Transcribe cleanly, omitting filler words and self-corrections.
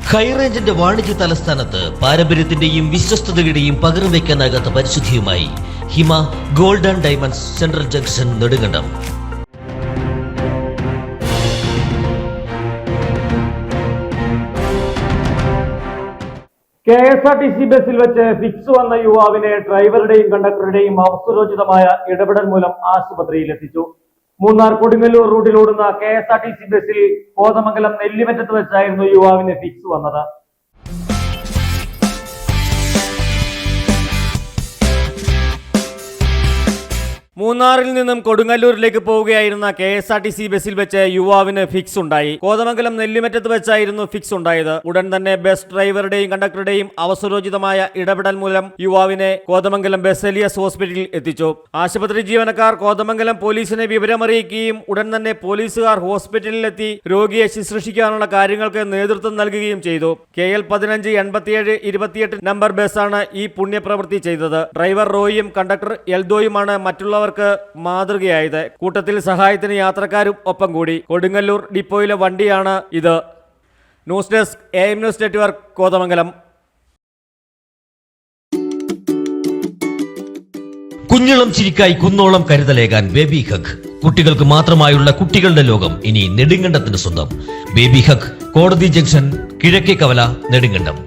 ഹൈറേഞ്ചിന്റെ വാണിജ്യ തലസ്ഥാനത്ത് പാരമ്പര്യത്തിന്റെയും വിശ്വസ്തതയുടെയും പകരം വയ്ക്കാനാകാത്ത പരിശുദ്ധിയുമായി Hima gold and diamonds central junction Nedumkandam. KSRTC ബസ്സിൽ വെച്ച് ഫിക്സ് വന്ന യുവാവിനെ ഡ്രൈവറുടെയും കണ്ടക്ടറുടെയും അവസരോചിതമായ ഇടപെടൽ മൂലം ആശുപത്രിയിൽ എത്തിച്ചു. മൂന്നാർ കൊടുങ്ങല്ലൂർ റൂട്ടിലോടുന്ന KSRTC ബസ്സിൽ കോതമംഗലം നെല്ലിമറ്റത്ത് വെച്ചായിരുന്നു യുവാവിന് ഫിക്സ് വന്നത്. മൂന്നാറിൽ നിന്നും കൊടുങ്ങല്ലൂരിലേക്ക് പോവുകയായിരുന്ന KSRTC ബസ്സിൽ വെച്ച് യുവാവിന് ഫിക്സ് ഉണ്ടായി. കോതമംഗലം നെല്ലിമറ്റത്ത് വെച്ചായിരുന്നു ഫിക്സ് ഉണ്ടായത്. ഉടൻ തന്നെ ബസ് ഡ്രൈവറുടെയും കണ്ടക്ടറുടെയും അവസരോചിതമായ ഇടപെടൽ മൂലം യുവാവിനെ കോതമംഗലം ബെസേലിയസ് ഹോസ്പിറ്റലിൽ എത്തിച്ചു. ആശുപത്രി ജീവനക്കാർ കോതമംഗലം പോലീസിനെ വിവരമറിയിക്കുകയും ഉടൻ തന്നെ പോലീസുകാർ ഹോസ്പിറ്റലിലെത്തി രോഗിയെ ശുശ്രൂഷിക്കാനുള്ള കാര്യങ്ങൾക്ക് നേതൃത്വം നൽകുകയും ചെയ്തു. KL 1587-28 നമ്പർ ബസ്സാണ് ഈ പുണ്യപ്രവൃത്തി ചെയ്തത്. ഡ്രൈവർ റോയിയും കണ്ടക്ടർ എൽദോയുമാണ് മറ്റുള്ളവർ മാതൃകയായത്. കൂട്ടത്തിൽ സഹായത്തിന് യാത്രക്കാരും ഒപ്പം കൂടി. കൊടുങ്ങല്ലൂർ ഡിപ്പോയിലെ വണ്ടിയാണ് ഇത്. News desk AM news network, Kothamangalam. കുഞ്ഞിളം ചിരിക്കായി കുന്നോളം കരുതലേകാൻ ബേബി ഹഗ്. കുട്ടികൾക്ക് മാത്രമായുള്ള കുട്ടികളുടെ ലോകം ഇനി നെടുങ്കണ്ടത്തിന് സ്വന്തം. ബേബി ഹഗ്, കോടതി ജംഗ്ഷൻ, കിഴക്കേ കവല, നെടുങ്കണ്ടം.